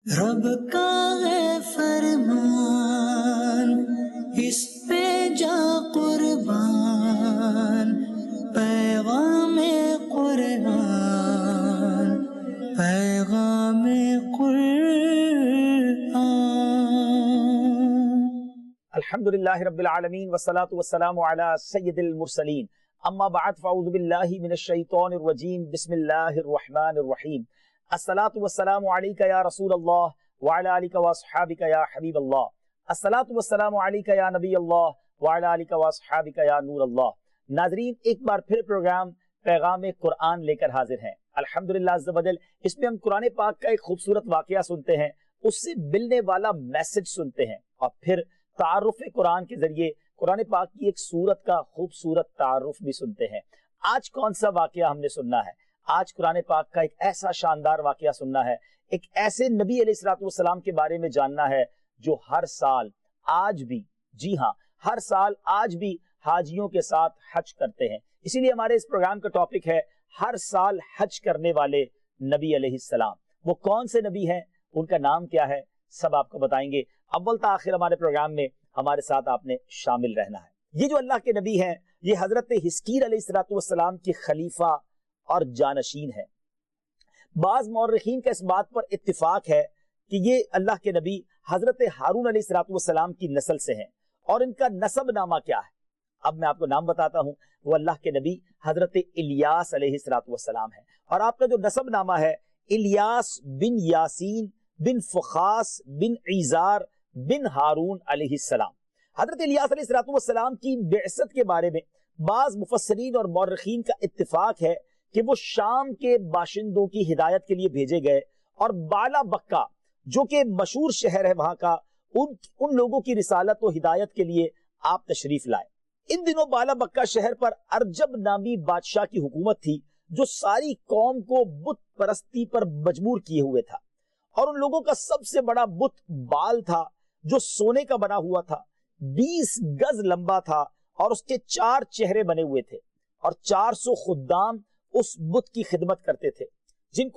رب کا ہے فرمان، اس پہ جا قربان، پیغام قرآن، پیغام قرآن۔ الحمدللہ رب العالمین والصلاة والسلام علی سید المرسلین، اما بعد فاعوذ باللہ من الشیطان الرجیم، بسم اللہ الرحمن الرحیم۔ الصلاة والسلام علیکہ یا رسول اللہ وعلی آلک واصحابک یا حبیب اللہ، الصلاة والسلام علیکہ یا نبی اللہ وعلی آلک واصحابک یا نور اللہ۔ ناظرین، ایک بار پھر پروگرام پیغام قرآن لے کر حاضر ہیں الحمدللہ عز و جل۔ اس میں ہم قرآن پاک کا ایک خوبصورت واقعہ سنتے ہیں، اس سے ملنے والا میسج سنتے ہیں، اور پھر تعارف قرآن کے ذریعے قرآن پاک کی ایک سورت کا خوبصورت تعارف بھی سنتے ہیں۔ آج کون سا واقعہ ہم نے سننا ہے؟ آج قرآن پاک کا ایک ایسا شاندار واقعہ سننا ہے، ایک ایسے نبی علیہ السلام کے بارے میں جاننا ہے جو ہر سال آج بھی، جی ہاں، ہر سال آج بھی حاجیوں کے ساتھ حج کرتے ہیں۔ اسی لیے ہمارے اس پروگرام کا ٹاپک ہے ہر سال حج کرنے والے نبی علیہ السلام۔ وہ کون سے نبی ہیں، ان کا نام کیا ہے، سب آپ کو بتائیں گے۔ اول تا آخر ہمارے پروگرام میں ہمارے ساتھ آپ نے شامل رہنا ہے۔ یہ جو اللہ کے نبی ہیں، یہ حضرت حزقیل علیہ السلام کی خلیفہ اور جانشین ہے۔ بعض مورخین کا اس بات پر اتفاق ہے کہ یہ اللہ کے نبی حضرت ہارون علیہ السلام کی نسل سے ہیں، اور ان کا نسب نامہ کیا ہے؟ اب میں آپ کو نام بتاتا ہوں۔ وہ اللہ کے نبی حضرت الیاس علیہ السلام ہے، اور آپ کا جو نسب نامہ ہے الیاس بن یاسین بن فخاس بن عیزار بن ہارون علیہ السلام۔ حضرت الیاس علیہ السلام کی بعثت کے بارے میں بعض مفسرین اور مورخین کا اتفاق ہے کہ وہ شام کے باشندوں کی ہدایت کے لیے بھیجے گئے، اور بالا بکہ جو کہ مشہور شہر ہے وہاں کا، ان لوگوں کی رسالت و ہدایت کے لیے آپ تشریف لائے۔ ان دنوں بالا بکہ شہر پر ارجب نامی بادشاہ کی حکومت تھی، جو ساری قوم کو بت پرستی پر مجبور کیے ہوئے تھا، اور ان لوگوں کا سب سے بڑا بت بال تھا، جو سونے کا بنا ہوا تھا، 20 گز لمبا تھا، اور اس کے 4 چہرے بنے ہوئے تھے، اور 400 خدام اس بت کی خدمت کرتے تھے، جن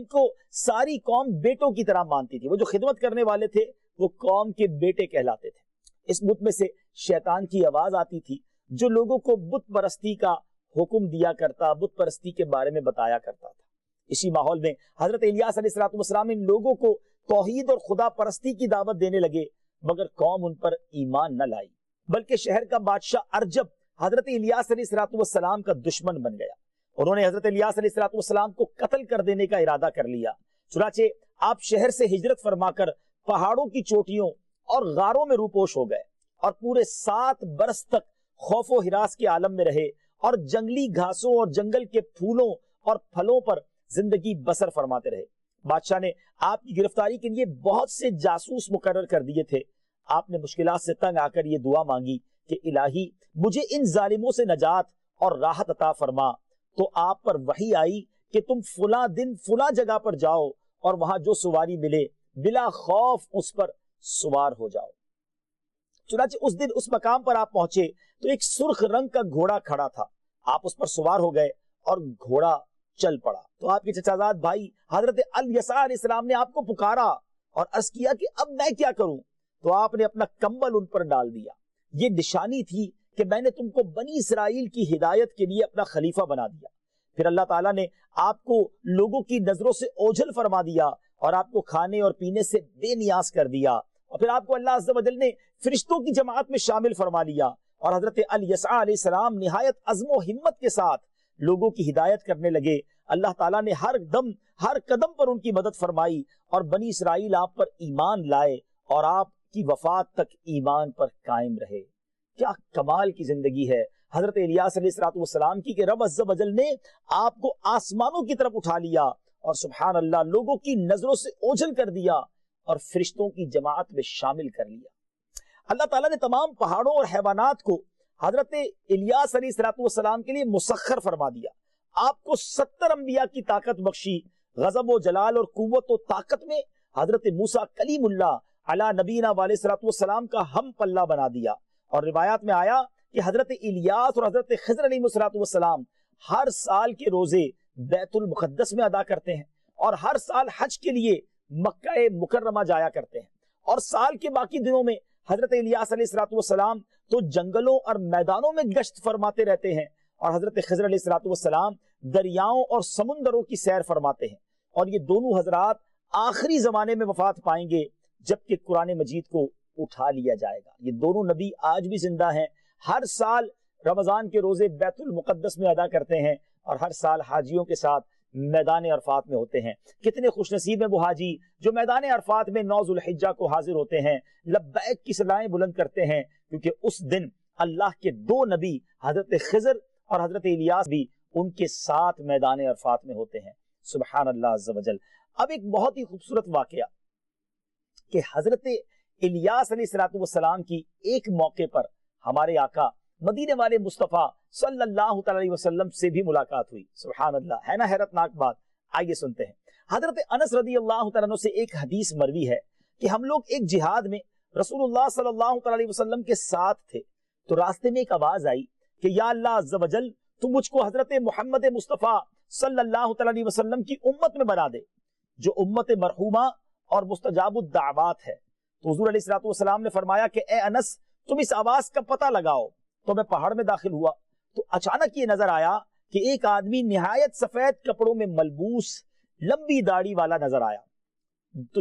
کو ساری قوم بیٹوں کی طرح مانتی تھی۔ وہ جو خدمت کرنے والے تھے وہ قوم کے بیٹے کہلاتے تھے۔ اس بت میں سے شیطان کی آواز آتی تھی، جو لوگوں کو بت پرستی کا حکم دیا کرتا، بت پرستی کے بارے میں بتایا کرتا تھا۔ اسی ماحول میں حضرت الیاس علیہ السلام ان لوگوں کو توحید اور خدا پرستی کی دعوت دینے لگے، مگر قوم ان پر ایمان نہ لائی، بلکہ شہر کا بادشاہ ارجب حضرت الیاس علیہ السلام کا دشمن بن گیا۔ انہوں نے حضرت الیاس علیہ السلام کو قتل کر دینے کا ارادہ کر لیا۔ چنانچہ آپ شہر سے ہجرت فرما کر پہاڑوں کی چوٹیوں اور غاروں میں روپوش ہو گئے، اور پورے 7 برس تک خوف و ہراس کے عالم میں رہے، اور جنگلی گھاسوں اور جنگل کے پھولوں اور پھلوں پر زندگی بسر فرماتے رہے۔ بادشاہ نے آپ کی گرفتاری کے لیے بہت سے جاسوس مقرر کر دیے تھے۔ آپ نے مشکلات سے تنگ آ کر یہ دعا مانگی کہ الہی مجھے ان ظالموں سے نجات اور راحت عطا فرما۔ تو آپ پر وحی آئی کہ تم فلاں دن فلاں جگہ پر جاؤ، اور وہاں جو سواری ملے بلا خوف اس پر سوار ہو جاؤ۔ چنانچہ اس دن اس مقام پر آپ پہنچے تو ایک سرخ رنگ کا گھوڑا کھڑا تھا۔ آپ اس پر سوار ہو گئے اور گھوڑا چل پڑا۔ تو آپ کے چچا زاد بھائی حضرت الیسع علیہ السلام نے آپ کو پکارا اور عرض کیا کہ اب میں کیا کروں؟ تو آپ نے اپنا کمبل ان پر ڈال دیا۔ یہ نشانی تھی کہ میں نے تم کو بنی اسرائیل کی ہدایت کے لیے اپنا خلیفہ بنا دیا۔ پھر اللہ تعالیٰ نے آپ کو لوگوں کی نظروں سے اوجھل فرما دیا، اور آپ کو کھانے اور پینے سے بے نیاز کر دیا، اور پھر آپ کو اللہ عز و جل نے فرشتوں کی جماعت میں شامل فرما لیا، اور حضرت الیسع علیہ السلام نہایت عزم و ہمت کے ساتھ لوگوں کی ہدایت کرنے لگے۔ اللہ تعالیٰ نے ہر قدم پر ان کی مدد فرمائی، اور بنی اسرائیل آپ پر ایمان لائے، اور آپ کی وفات تک ایمان پر قائم رہے۔ کیا کمال کی زندگی ہے حضرت الیاس علیہ السلام کی، کہ رب عز و جل نے آپ کو آسمانوں کی طرف اٹھا لیا، اور سبحان اللہ لوگوں کی نظروں سے اوجھل کر دیا، اور فرشتوں کی جماعت میں شامل کر لیا۔ اللہ تعالیٰ نے تمام پہاڑوں اور حیوانات کو حضرت الیاس علیہ السلام کے لیے مسخر فرما دیا۔ آپ کو 70 انبیاء کی طاقت بخشی۔ غضب و جلال اور قوت و طاقت میں حضرت موسیٰ کلیم اللہ علی نبینا علیہ السلام کا ہم پلہ بنا دیا۔ اور روایات میں آیا کہ حضرت الیاس اور حضرت خضر علیہ السلام ہر سال کے روزے بیت المقدس میں ادا کرتے ہیں، اور ہر سال حج کے لیے مکہ مکرمہ جایا کرتے ہیں، اور سال کے باقی دنوں میں حضرت الیاس علیہ السلام تو جنگلوں اور میدانوں میں گشت فرماتے رہتے ہیں، اور حضرت خضر علیہ السلام دریاؤں اور سمندروں کی سیر فرماتے ہیں۔ اور یہ دونوں حضرات آخری زمانے میں وفات پائیں گے جبکہ قرآن مجید کو اٹھا لیا جائے گا۔ یہ دونوں نبی آج بھی زندہ ہیں، ہر سال رمضان کے روزے بیت المقدس میں ادا کرتے ہیں، اور ہر سال حاجیوں کے ساتھ میدان عرفات میں ہوتے ہیں۔ کتنے خوش نصیب ہیں وہ حاجی جو میدان عرفات میں 9 ذوالحجہ کو حاضر ہوتے ہیں، لبیک کی صدائیں بلند کرتے ہیں، کیونکہ اس دن اللہ کے 2 نبی حضرت خضر اور حضرت الیاس بھی ان کے ساتھ میدان عرفات میں ہوتے ہیں۔ سبحان اللہ عز و جل۔ اب ایک بہت ہی خوبصورت واقعہ کہ حضرت الیاس علیہ السلام کی ایک موقع پر ہمارے آقا مدینے والے مصطفیٰ صلی اللہ تعالی علیہ وسلم سے بھی ملاقات ہوئی۔ سبحان اللہ، ہے نا حیرت ناک بات؟ آئیے سنتے ہیں۔ حضرت انس رضی اللہ تعالیٰ عنہ سے ایک حدیث مروی ہے کہ ہم لوگ ایک جہاد میں رسول اللہ صلی اللہ تعالی علیہ وسلم کے ساتھ تھے، تو راستے میں ایک آواز آئی کہ یا اللہ عز و جل تو مجھ کو حضرت محمد مصطفیٰ صلی اللہ تعالی علیہ وسلم کی امت میں بنا دے، جو امت مرحومہ اور مستجاب الدعوات ہے۔ تو حضور علیہ السلام نے فرمایا کہ اے انس تم اس آواز کا پتہ لگاؤ۔ تو میں پہاڑ میں داخل ہوا تو اچانک یہ نظر آیا کہ ایک آدمی نہایت سفید کپڑوں میں ملبوس لمبی داڑھی والا نظر آیا۔ تو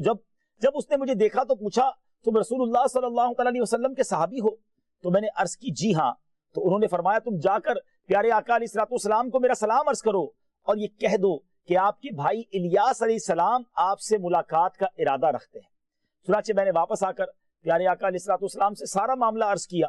جب اس نے مجھے دیکھا تو پوچھا تم رسول اللہ صلی اللہ تعالی علیہ وسلم کے صحابی ہو؟ تو میں نے عرض کی جی ہاں۔ تو انہوں نے فرمایا تم جا کر پیارے آقا علیہ السلام کو میرا سلام عرض کرو اور یہ کہہ دو کہ آپ کے بھائی الیاس علیہ السلام آپ سے ملاقات کا ارادہ رکھتے ہیں۔ چنانچہ میں نے واپس آ کر پیارے آقا علیہ السلام سے سارا معاملہ عرض کیا۔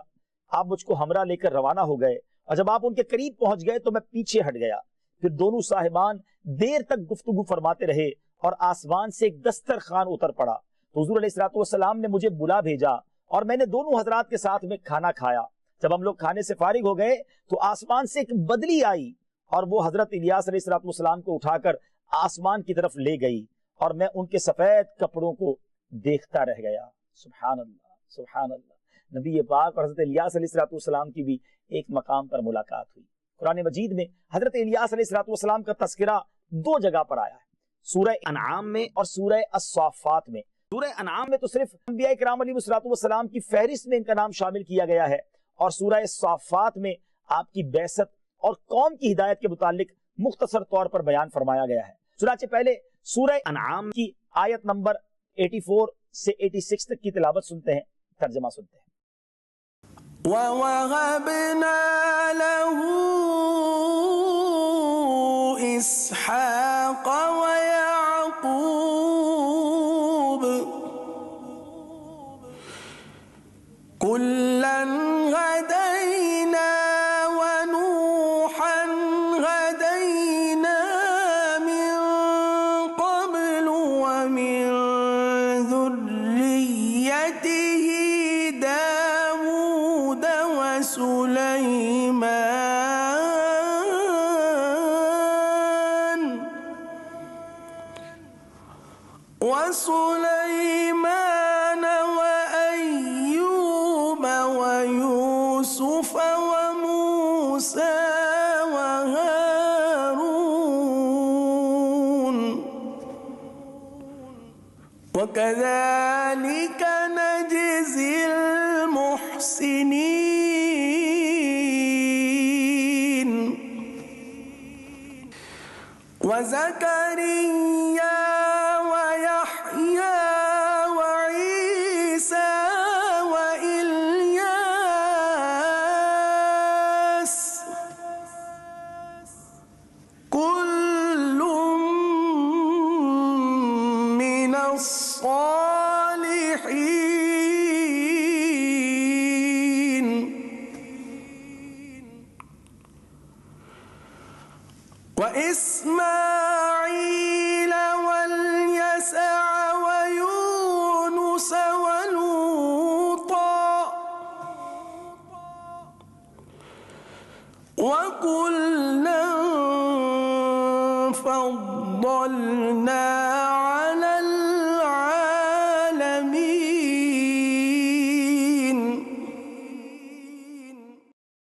آپ مجھ کو ہمراہ لے کر روانہ ہو گئے، اور جب آپ ان کے قریب پہنچ گئے تو میں پیچھے ہٹ گیا۔ پھر دونوں صاحبان دیر تک گفتگو فرماتے رہے اور آسمان سے ایک دسترخوان اتر پڑا۔ تو حضور علیہ السلام نے مجھے بلا بھیجا اور میں نے دونوں حضرات کے ساتھ میں کھانا کھایا۔ جب ہم لوگ کھانے سے فارغ ہو گئے تو آسمان سے ایک بدلی آئی اور وہ حضرت الیاس علیہ السلام کو اٹھا کر آسمان کی طرف لے گئی، اور میں ان کے سفید کپڑوں کو دیکھتا رہ گیا۔ سبحان اللہ، سبحان اللہ۔ نبی پاک اور حضرت الیاس علیہ السلام کی بھی ایک مقام پر ملاقات ہوئی۔ قرآن مجید میں حضرت الیاس علیہ السلام کا تذکرہ 2 جگہ پر آیا ہے، سورہ انعام میں اور سورہ الصافات میں۔ سورہ انعام میں تو صرف انبیاء کرام علیہ السلام کی فہرست میں ان کا نام شامل کیا گیا ہے، اور سورہ الصافات میں آپ کی بعثت اور قوم کی ہدایت کے متعلق مختصر طور پر بیان فرمایا گیا ہے۔ چنانچہ پہلے سورہ انعام کی آیت نمبر 84 سے 86 تک کی تلاوت سنتے ہیں، ترجمہ سنتے ہیں۔ وَوَهَبْنَا لَهُ إِسْحَاقَ وَيَعْقُوبَ كُلًّا هَدَيْنَا وَنُوحًا هَدَيْنَا مِن قَبْلُ وَمِن ذُرِّيَّتِهِ دَاوُودَ وسليمان وأيوب ويوسف وموسى وهارون وكذلك نجزي المحسنين وزكريا ويحيى وعيسى وإلياس كل من الصالحين وإسماعيل واليسع ويونس ولوطا وكلا فضلنا على العالمين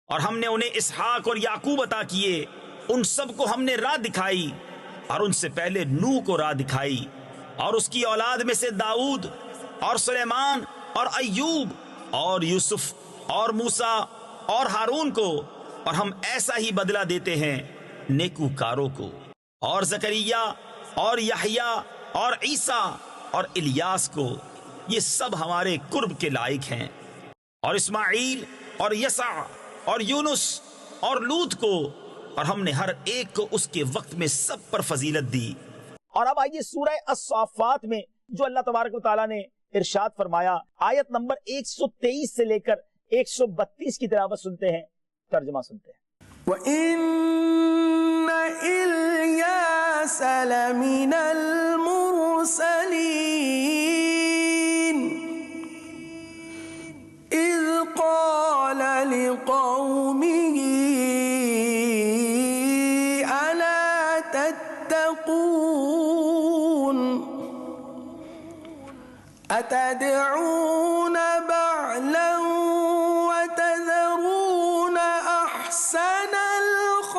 اور ہم نے انہیں اسحاق اور یعقوب عطا کیے، ان سب کو ہم نے راہ دکھائی، اور ان سے پہلے نوح کو راہ دکھائی، اور اس کی اولاد میں سے داؤد اور سلیمان اور ایوب اور یوسف اور موسیٰ اور ہارون کو، اور ہم ایسا ہی بدلہ دیتے ہیں نیکوکاروں کو، اور زکریا اور یحییٰ اور عیسیٰ اور الیاس کو، یہ سب ہمارے قرب کے لائق ہیں، اور اسماعیل اور یسع اور یونس اور لوط کو، اور ہم نے ہر ایک کو اس کے وقت میں سب پر فضیلت دی۔ اور اب آئیے سورہ الصافات میں جو اللہ تبارک و تعالیٰ نے ارشاد فرمایا، آیت نمبر 123 سے لے کر 132 کی تلاوت سنتے ہیں، ترجمہ سنتے ہیں۔ وَإِنَّ إِلْيَاسَ لَمِنَ الْمُرْسَلِينَ إِذْ قَالَ لِقَوْمِهِ أَلَا تَتَّقُونَ أَتَدْعُونَ بَعْلًا وَتَذَرُونَ أَحْسَنَ الْخَالِقِينَ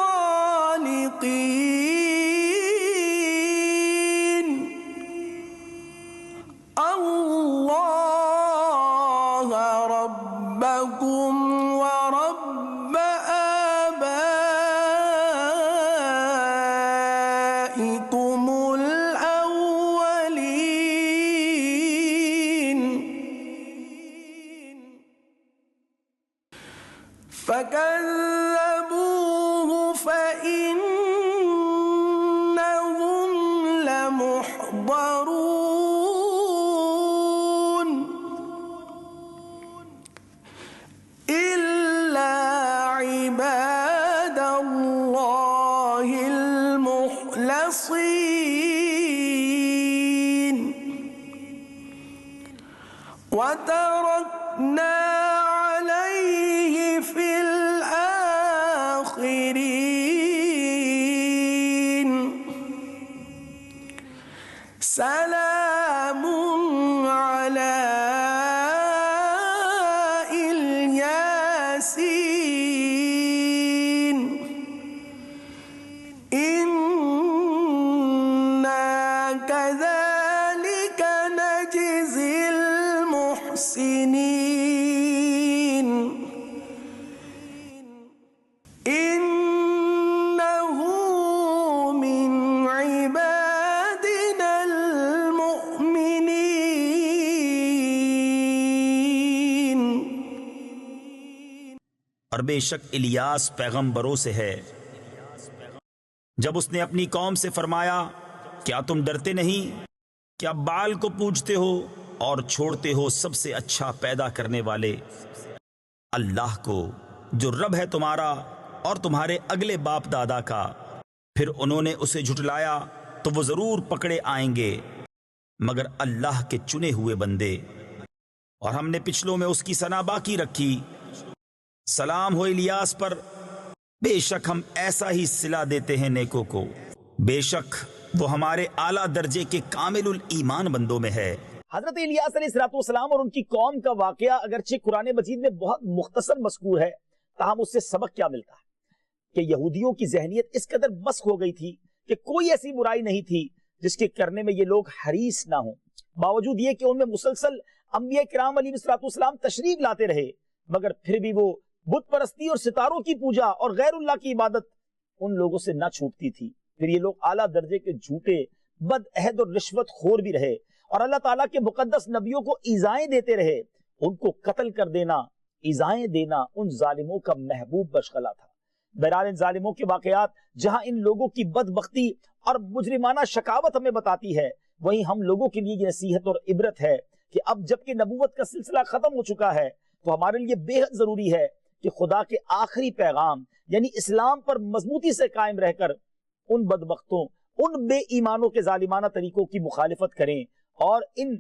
اللَّهَ رَبَّكُمْ وَرَبَّ آبَائِكُمُ الْأَوَّلِينَ فَكَذَّبُوهُ فَإِنَّهُمْ لَمُحْضَرُونَ إِلَّا عِبَادَ اللَّهِ الْمُخْلَصِينَ وَتَرَكْنَا عَلَيْهِ فِي الْآخِرِينَ سَلَامٌ عَلَى الْيَاسِينَ إِنَّا كَذَلِكَ نَجْزِي الْمُحْسِنِينَ إِنَّهُ مِنْ عِبَادِنَا الْمُؤْمِنِينَ۔ اور بے شک الیاس پیغمبروں سے ہے، جب اس نے اپنی قوم سے فرمایا کیا تم ڈرتے نہیں؟ کیا بال کو پوجتے ہو اور چھوڑتے ہو سب سے اچھا پیدا کرنے والے اللہ کو، جو رب ہے تمہارا اور تمہارے اگلے باپ دادا کا؟ پھر انہوں نے اسے جھٹلایا تو وہ ضرور پکڑے آئیں گے مگر اللہ کے چنے ہوئے بندے، اور ہم نے پچھلوں میں اس کی ثنا باقی رکھی۔ سلام ہو الیاس پر، بے شک ہم ایسا ہی صلہ دیتے ہیں نیکوں کو، بے شک وہ ہمارے اعلیٰ درجے کے کامل الایمان بندوں میں ہے۔ حضرت الیاس علیہ السلام اور ان کی قوم کا واقعہ اگرچہ قرآن مجید میں بہت مختصر مذکور ہے، تاہم اس سے سبق کیا ملتا ہے کہ یہودیوں کی ذہنیت اس قدر مسخ ہو گئی تھی کہ کوئی ایسی برائی نہیں تھی جس کے کرنے میں یہ لوگ حریص نہ ہوں، باوجود یہ کہ ان میں مسلسل انبیاء کرام علیہ السلام تشریف لاتے رہے، مگر پھر بھی وہ بت پرستی اور ستاروں کی پوجا اور غیر اللہ کی عبادت ان لوگوں سے نہ چھوٹتی تھی۔ پھر یہ لوگ اعلیٰ درجے کے جھوٹے، بد عہد اور رشوت خور بھی رہے، اور اللہ تعالیٰ کے مقدس نبیوں کو ایذائیں دیتے رہے۔ ان کو قتل کر دینا، ایذائیں دینا ان ظالموں کا محبوب مشغلہ تھا۔ بہرحال ان ظالموں کے واقعات جہاں ان لوگوں کی بدبختی اور مجرمانہ شقاوت ہمیں بتاتی ہے، وہیں ہم لوگوں کے لیے یہ نصیحت اور عبرت ہے کہ اب جبکہ نبوت کا سلسلہ ختم ہو چکا ہے تو ہمارے لیے بے حد ضروری ہے کہ خدا کے آخری پیغام یعنی اسلام پر مضبوطی سے قائم رہ کر ان بدبختوں، ان بے ایمانوں کے ظالمانہ طریقوں کی مخالفت کریں، اور ان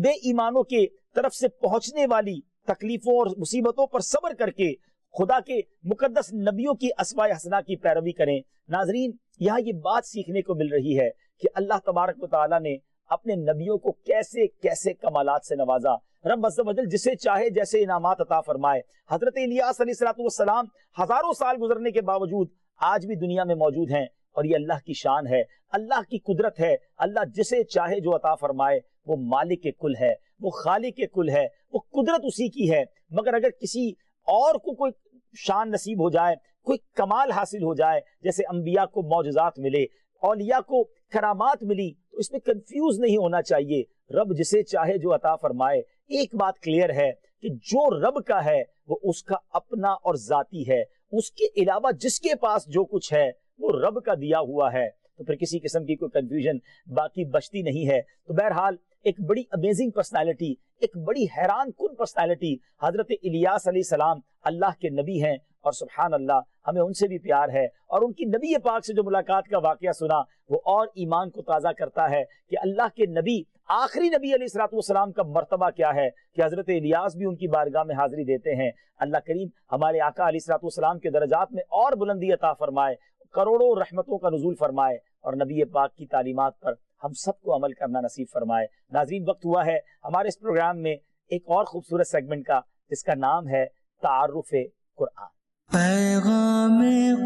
بے ایمانوں کے طرف سے پہنچنے والی تکلیفوں اور مصیبتوں پر صبر کر کے خدا کے مقدس نبیوں کی اسماء حسنہ کی پیروی کریں۔ ناظرین، یہاں یہ بات سیکھنے کو مل رہی ہے کہ اللہ تبارک و تعالیٰ نے اپنے نبیوں کو کیسے کیسے کمالات سے نوازا۔ رب عز و جل جسے چاہے جیسے انعامات عطا فرمائے۔ حضرت الیاس علیہ السلام ہزاروں سال گزرنے کے باوجود آج بھی دنیا میں موجود ہیں، اور یہ اللہ کی شان ہے، اللہ کی قدرت ہے۔ اللہ جسے چاہے جو عطا فرمائے، وہ مالک کل ہے، وہ خالق کل ہے، وہ قدرت اسی کی ہے۔ مگر اگر کسی اور کو کوئی شان نصیب ہو جائے، کوئی کمال حاصل ہو جائے، جیسے انبیاء کو معجزات ملے، اولیاء کو کرامات ملی، تو اس میں کنفیوز نہیں ہونا چاہیے۔ رب جسے چاہے جو عطا فرمائے۔ ایک بات کلیئر ہے کہ جو رب کا ہے وہ اس کا اپنا اور ذاتی ہے، اس کے علاوہ جس کے پاس جو کچھ ہے وہ رب کا دیا ہوا ہے، تو پھر کسی قسم کی کوئی کنفیوژن باقی بچتی نہیں ہے۔ تو بہرحال ایک بڑی امیزنگ پرسنالٹی، ایک بڑی حیران کن پرسنالٹی حضرت الیاس علیہ السلام اللہ کے نبی ہیں، اور سبحان اللہ ہمیں ان سے بھی پیار ہے، اور ان کی نبی پاک سے جو ملاقات کا واقعہ سنا وہ اور ایمان کو تازہ کرتا ہے کہ اللہ کے نبی، آخری نبی علیہ السلام کا مرتبہ کیا ہے کہ حضرت الیاس بھی ان کی بارگاہ میں حاضری دیتے ہیں۔ اللہ کریم ہمارے آقا علیہ السلام کے درجات میں اور بلندی عطا فرمائے، کروڑوں رحمتوں کا نزول فرمائے، اور نبی پاک کی تعلیمات پر ہم سب کو عمل کرنا نصیب فرمائے۔ ناظرین، وقت ہوا ہے ہمارے اس پروگرام میں ایک اور خوبصورت سیگمنٹ کا، جس کا نام ہے تعارف قرآن۔ پیغام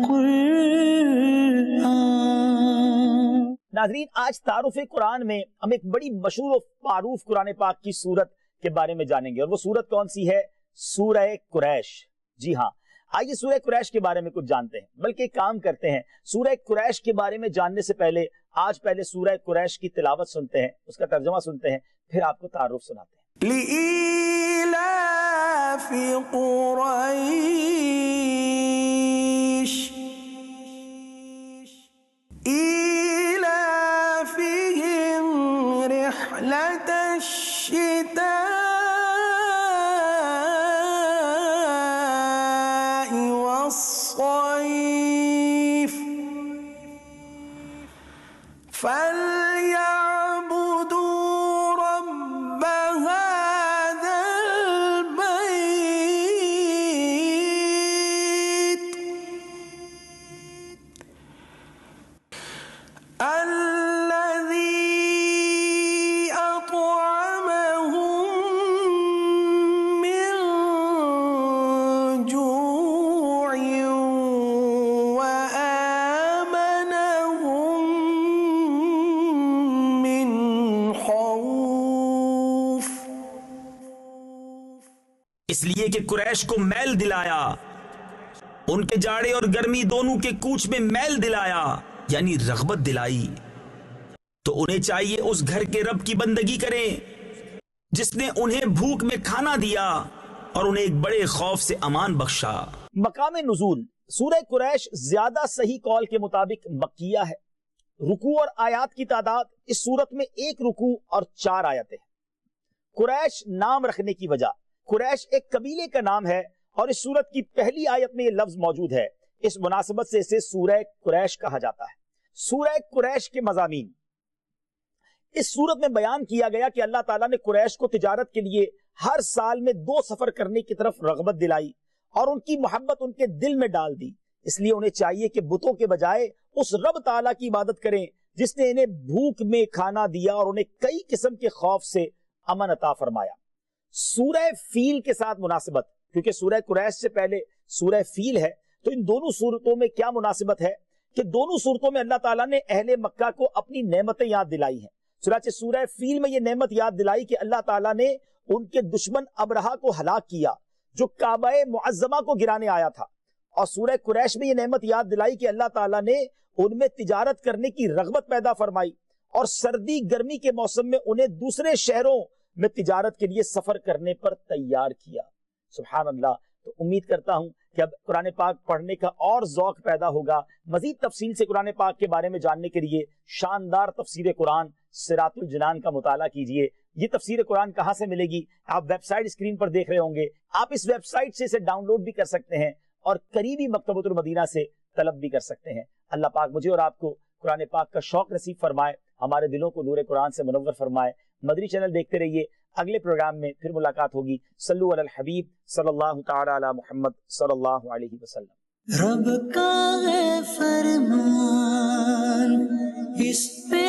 قرآن۔ ناظرین، آج تعارف قرآن میں ہم ایک بڑی مشہور و معروف قرآن پاک کی سورت کے بارے میں جانیں گے، اور وہ سورت کون سی ہے؟ سورہ قریش۔ جی ہاں، آئیے سورہ قریش کے بارے میں کچھ جانتے ہیں، بلکہ ایک کام کرتے ہیں، سورہ قریش کے بارے میں جاننے سے پہلے آج پہلے سورہ قریش کی تلاوت سنتے ہیں، اس کا ترجمہ سنتے ہیں، پھر آپ کو تعارف سناتے ہیں۔ لإيلاف قريش إيلافهم رحلة الشتاء والصيف فليعبدوا رب هذا البيت الذي أطعمهم من جوع وآمنهم من خوف۔ اس لیے کہ قریش کو میل دلایا، ان کے جاڑے اور گرمی دونوں کے کوچ میں میل دلایا، یعنی رغبت دلائی، تو انہیں چاہیے اس گھر کے رب کی بندگی کریں جس نے انہیں بھوک میں کھانا دیا اور انہیں ایک بڑے خوف سے امان بخشا۔ مقام نزول سورہ قریش زیادہ صحیح قول کے مطابق مکیہ ہے۔ رکوع اور آیات کی تعداد اس سورت میں 1 رکوع اور 4 آیتیں ہیں۔ قریش نام رکھنے کی وجہ، قریش ایک قبیلے کا نام ہے، اور اس سورت کی پہلی آیت میں یہ لفظ موجود ہے، اس مناسبت سے اسے سورہ قریش کہا جاتا ہے۔ سورہ قریش کے مضامین اس سورت میں بیان کیا گیا کہ اللہ تعالیٰ نے قریش کو تجارت کے لیے ہر سال میں 2 سفر کرنے کی طرف رغبت دلائی، اور ان کی محبت ان کے دل میں ڈال دی۔ اس لیے انہیں چاہیے کہ بتوں کے بجائے اس رب تعالیٰ کی عبادت کریں جس نے انہیں بھوک میں کھانا دیا اور انہیں کئی قسم کے خوف سے امن عطا فرمایا۔ سورہ فیل کے ساتھ مناسبت، کیونکہ سورہ قریش سے پہلے سورہ فیل ہے، تو ان دونوں صورتوں میں کیا مناسبت ہے کہ دونوں صورتوں میں اللہ تعالیٰ نے اہل مکہ کو اپنی نعمتیں یاد دلائی ہیں۔ چنانچہ سورہ فیل میں یہ نعمت یاد دلائی کہ اللہ تعالیٰ نے ان کے دشمن ابرہا کو ہلاک کیا جو کعبہ معظمہ کو گرانے آیا تھا، اور سورہ قریش میں یہ نعمت یاد دلائی کہ اللہ تعالیٰ نے ان میں تجارت کرنے کی رغبت پیدا فرمائی، اور سردی گرمی کے موسم میں انہیں دوسرے شہروں میں تجارت کے لیے سفر کرنے پر تیار کیا۔ سبحان اللہ۔ تو امید کرتا ہوں کہ اب قرآن پاک پڑھنے کا اور ذوق پیدا ہوگا۔ مزید تفصیل سے قرآن پاک کے بارے میں جاننے کے لیے شاندار تفسیر قرآن صراط الجنان کا مطالعہ کیجئے۔ یہ تفسیر قرآن کہاں سے ملے گی؟ آپ ویب سائٹ اسکرین پر دیکھ رہے ہوں گے، آپ اس ویب سائٹ سے اسے ڈاؤن لوڈ بھی کر سکتے ہیں، اور قریبی مکتبۃ المدینہ سے طلب بھی کر سکتے ہیں۔ اللہ پاک مجھے اور آپ کو قرآن پاک کا شوق نصیب فرمائے، ہمارے دلوں کو نور قرآن سے منور فرمائے۔ مدری چینل دیکھتے رہیے، اگلے پروگرام میں پھر ملاقات ہوگی۔ صلو علی الحبیب صلی اللہ تعالی علی محمد صلی اللہ علیہ وسلم۔ رب کا ہے فرمان، اس پہ